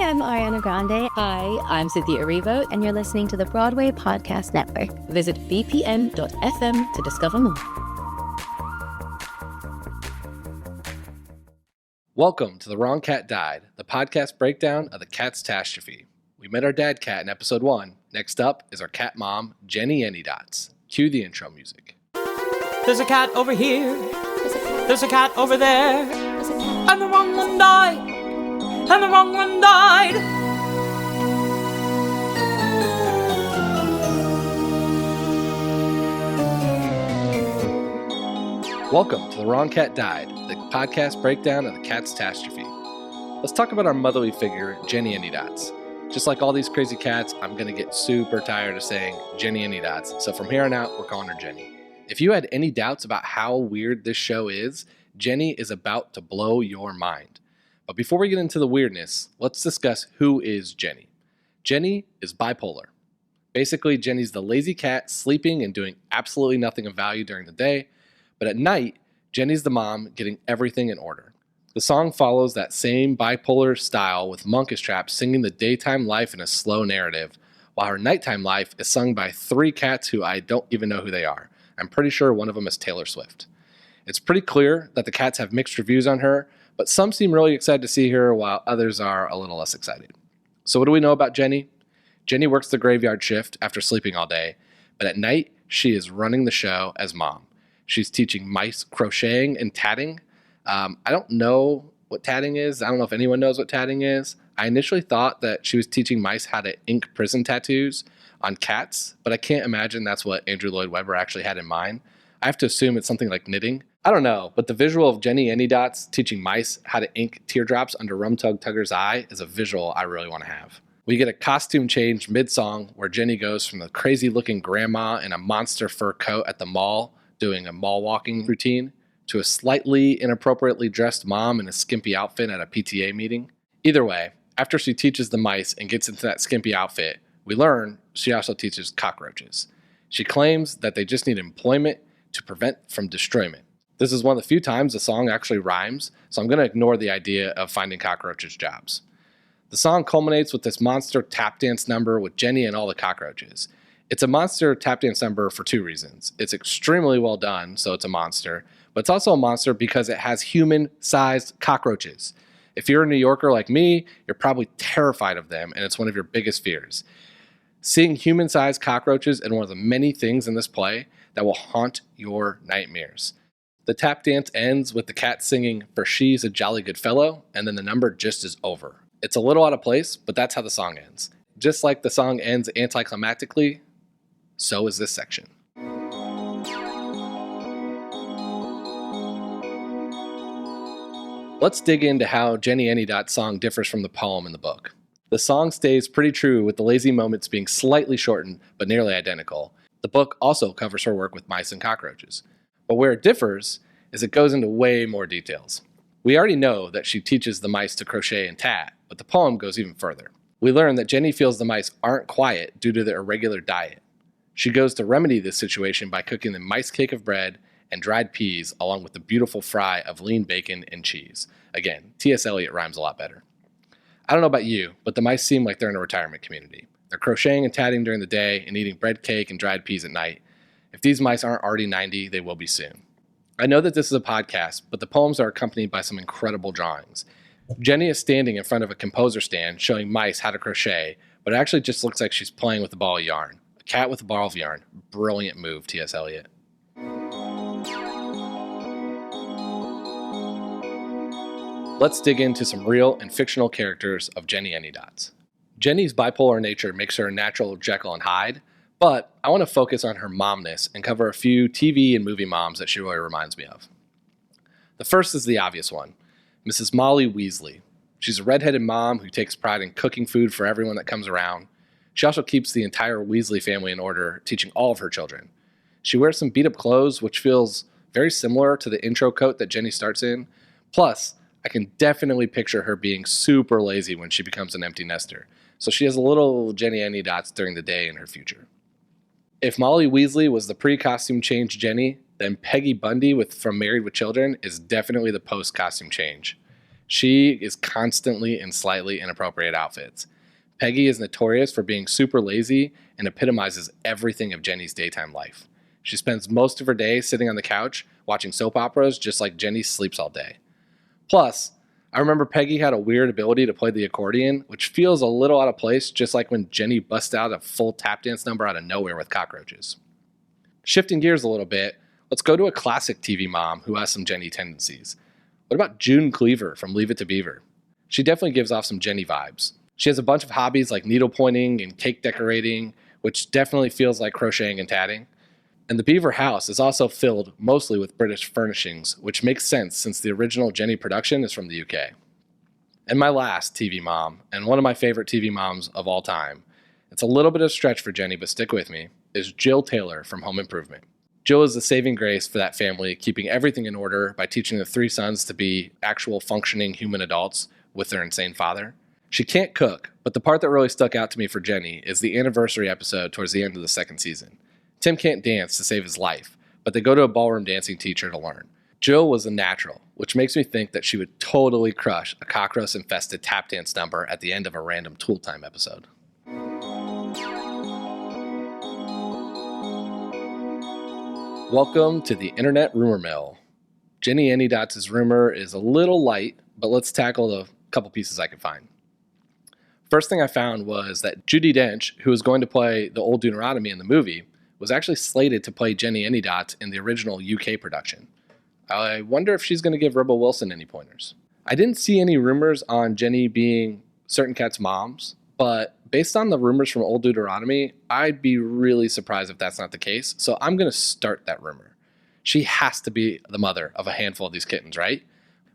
I'm Ariana Grande. Hi, I'm Cynthia Erivo, And you're listening to the Broadway Podcast Network. Visit bpn.fm to discover more. Welcome to The Wrong Cat Died, the podcast breakdown of the Catastrophe. We met our dad cat in episode 1. Next up is our cat mom, Jennyanydots. Cue the intro music. There's a cat over here. There's a cat over there. And the wrong one died. And the wrong one died. Welcome to The Wrong Cat Died, the podcast breakdown of the Catastrophe. Let's talk about our motherly figure, Jennyanydots. Just like all these crazy cats, I'm going to get super tired of saying Jennyanydots, so from here on out, we're calling her Jenny. If you had any doubts about how weird this show is, Jenny is about to blow your mind. But before we get into the weirdness, let's discuss who is Jenny. Jenny is bipolar. Basically, Jenny's the lazy cat sleeping and doing absolutely nothing of value during the day, but at night, Jenny's the mom getting everything in order. The song follows that same bipolar style with Monkish Trap singing the daytime life in a slow narrative, while her nighttime life is sung by 3 cats who I don't even know who they are. I'm pretty sure one of them is Taylor Swift. It's pretty clear that the cats have mixed reviews on her, but some seem really excited to see her while others are a little less excited. So what do we know about Jenny? Jenny works the graveyard shift after sleeping all day, but at night she is running the show as mom. She's teaching mice crocheting and tatting. I don't know what tatting is. I don't know if anyone knows what tatting is. I initially thought that she was teaching mice how to ink prison tattoos on cats, but I can't imagine that's what Andrew Lloyd Webber actually had in mind. I have to assume it's something like knitting. I don't know, but the visual of Jennyanydots teaching mice how to ink teardrops under Rum Tug Tugger's eye is a visual I really want to have. We get a costume change mid-song where Jenny goes from the crazy-looking grandma in a monster fur coat at the mall doing a mall walking routine to a slightly inappropriately dressed mom in a skimpy outfit at a PTA meeting. Either way, after she teaches the mice and gets into that skimpy outfit, we learn she also teaches cockroaches. She claims that they just need employment to prevent from destroyment. This is one of the few times the song actually rhymes, so I'm going to ignore the idea of finding cockroaches jobs. The song culminates with this monster tap dance number with Jenny and all the cockroaches. It's a monster tap dance number for 2 reasons. It's extremely well done, so it's a monster, but it's also a monster because it has human-sized cockroaches. If you're a New Yorker like me, you're probably terrified of them, and it's one of your biggest fears. Seeing human-sized cockroaches is one of the many things in this play that will haunt your nightmares. The tap dance ends with the cat singing, "For she's a jolly good fellow," and then the number just is over. It's a little out of place, but that's how the song ends. Just like the song ends anticlimactically, so is this section. Let's dig into how Jennyanydots' song differs from the poem in the book. The song stays pretty true with the lazy moments being slightly shortened, but nearly identical. The book also covers her work with mice and cockroaches. But where it differs is it goes into way more details. We already know that she teaches the mice to crochet and tat, but the poem goes even further. We learn that Jenny feels the mice aren't quiet due to their irregular diet. She goes to remedy this situation by cooking them mice cake of bread and dried peas along with the beautiful fry of lean bacon and cheese. Again, T.S. Eliot rhymes a lot better. I don't know about you, but the mice seem like they're in a retirement community. They're crocheting and tatting during the day and eating bread cake and dried peas at night. If these mice aren't already 90, they will be soon. I know that this is a podcast, but the poems are accompanied by some incredible drawings. Jenny is standing in front of a composer stand showing mice how to crochet, but it actually just looks like she's playing with a ball of yarn. A cat with a ball of yarn. Brilliant move, T.S. Eliot. Let's dig into some real and fictional characters of Jennyanydots. Jenny's bipolar nature makes her a natural Jekyll and Hyde, but I want to focus on her momness and cover a few TV and movie moms that she really reminds me of. The first is the obvious one, Mrs. Molly Weasley. She's a redheaded mom who takes pride in cooking food for everyone that comes around. She also keeps the entire Weasley family in order, teaching all of her children. She wears some beat-up clothes, which feels very similar to the intro coat that Jenny starts in. Plus, I can definitely picture her being super lazy when she becomes an empty nester. So she has a little Jennyanydots during the day in her future. If Molly Weasley was the pre-costume change Jenny, then Peggy Bundy from Married with Children is definitely the post-costume change. She is constantly in slightly inappropriate outfits. Peggy is notorious for being super lazy and epitomizes everything of Jenny's daytime life. She spends most of her day sitting on the couch watching soap operas just like Jenny sleeps all day. Plus, I remember Peggy had a weird ability to play the accordion, which feels a little out of place, just like when Jenny busts out a full tap dance number out of nowhere with cockroaches. Shifting gears a little bit, let's go to a classic TV mom who has some Jenny tendencies. What about June Cleaver from Leave It to Beaver? She definitely gives off some Jenny vibes. She has a bunch of hobbies like needle pointing and cake decorating, which definitely feels like crocheting and tatting. And the Beaver house is also filled mostly with British furnishings, which makes sense since the original Jenny production is from the UK. And my last TV mom, and one of my favorite TV moms of all time, it's a little bit of a stretch for Jenny, but stick with me, is Jill Taylor from Home Improvement. Jill is the saving grace for that family, keeping everything in order by teaching the three sons to be actual functioning human adults with their insane father. She can't cook, but the part that really stuck out to me for Jenny is the anniversary episode towards the end of the second season. Tim can't dance to save his life, but they go to a ballroom dancing teacher to learn. Jill was a natural, which makes me think that she would totally crush a cockroach-infested tap dance number at the end of a random Tool Time episode. Welcome to the Internet Rumor Mill. Jennyanydots' rumor is a little light, but let's tackle the couple pieces I could find. First thing I found was that Judi Dench, who was going to play the Old Deuteronomy in the movie, was actually slated to play Jennyanydots in the original UK production. I wonder if she's going to give Rebel Wilson any pointers. I didn't see any rumors on Jenny being certain cats' moms, but based on the rumors from Old Deuteronomy, I'd be really surprised if that's not the case, so I'm going to start that rumor. She has to be the mother of a handful of these kittens, right?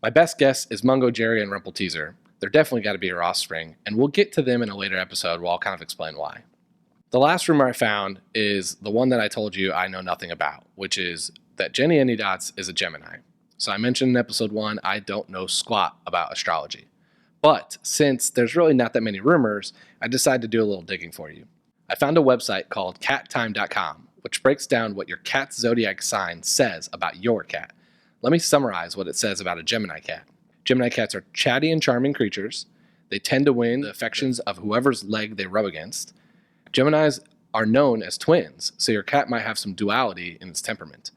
My best guess is Mungo Jerry and Rumpelteazer. They're definitely got to be her offspring, and we'll get to them in a later episode where I'll kind of explain why. The last rumor I found is the one that I told you I know nothing about, which is that Jennyanydots is a Gemini. So I mentioned in episode 1, I don't know squat about astrology. But since there's really not that many rumors, I decided to do a little digging for you. I found a website called cattime.com, which breaks down what your cat's zodiac sign says about your cat. Let me summarize what it says about a Gemini cat. Gemini cats are chatty and charming creatures. They tend to win the affections of whoever's leg they rub against. Geminis are known as twins, so your cat might have some duality in its temperament.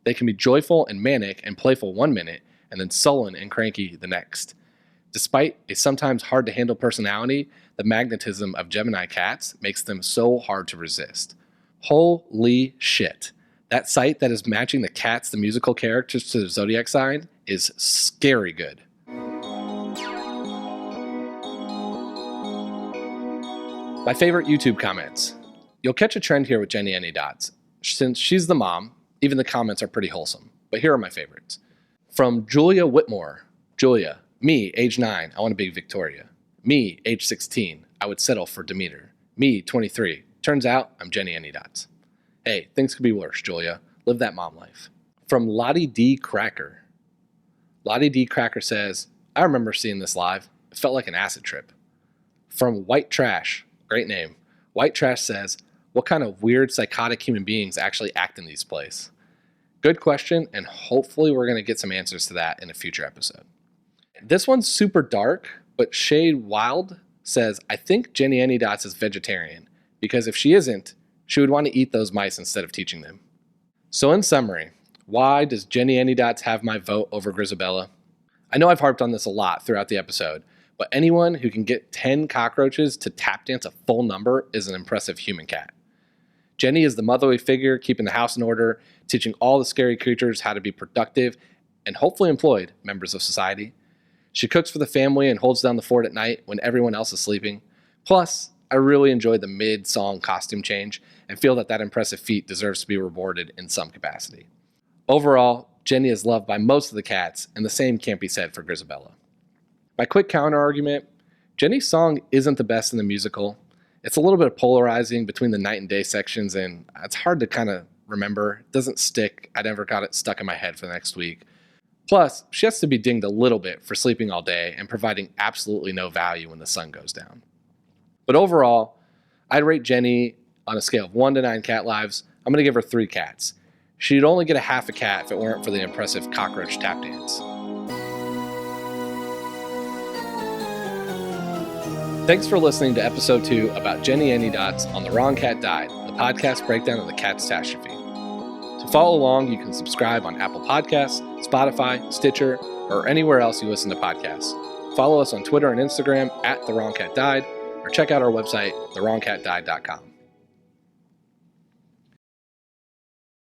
They can be joyful and manic and playful one minute, and then sullen and cranky the next. Despite a sometimes hard-to-handle personality, the magnetism of Gemini cats makes them so hard to resist. Holy shit. That site that is matching the cats, the musical characters, to the zodiac sign is scary good. My favorite YouTube comments. You'll catch a trend here with Jennyanydots. Since she's the mom, even the comments are pretty wholesome. But here are my favorites. From Julia Whitmore. Julia, me, age 9, I want to be Victoria. Me, age 16, I would settle for Demeter. Me, 23, turns out I'm Jennyanydots. Hey, things could be worse, Julia. Live that mom life. From Lottie D. Cracker. Lottie D. Cracker says, I remember seeing this live. It felt like an acid trip. From White Trash. Great name. White Trash says, what kind of weird psychotic human beings actually act in these plays? Good question, and hopefully we're going to get some answers to that in a future episode. This one's super dark, but Shade Wild says, I think Jennyanydots is vegetarian, because if she isn't, she would want to eat those mice instead of teaching them. So in summary, why does Jennyanydots have my vote over Grisabella? I know I've harped on this a lot throughout the episode, but anyone who can get 10 cockroaches to tap dance a full number is an impressive human cat. Jenny is the motherly figure keeping the house in order, teaching all the scary creatures how to be productive and hopefully employed members of society. She cooks for the family and holds down the fort at night when everyone else is sleeping. Plus, I really enjoyed the mid-song costume change and feel that that impressive feat deserves to be rewarded in some capacity. Overall, Jenny is loved by most of the cats, and the same can't be said for Grisabella. My quick counter-argument, Jenny's song isn't the best in the musical. It's a little bit polarizing between the night and day sections, and it's hard to kind of remember. It doesn't stick. I never got it stuck in my head for the next week. Plus, she has to be dinged a little bit for sleeping all day and providing absolutely no value when the sun goes down. But overall, I'd rate Jenny on a scale of 1 to 9 cat lives. I'm going to give her 3 cats. She'd only get a half a cat if it weren't for the impressive cockroach tap dance. Thanks for listening to episode 2 about Jennyanydots on The Wrong Cat Died, the podcast breakdown of the catastrophe. To follow along, you can subscribe on Apple Podcasts, Spotify, Stitcher, or anywhere else you listen to podcasts. Follow us on Twitter and Instagram at The Wrong Cat Died, or check out our website, thewrongcatdied.com.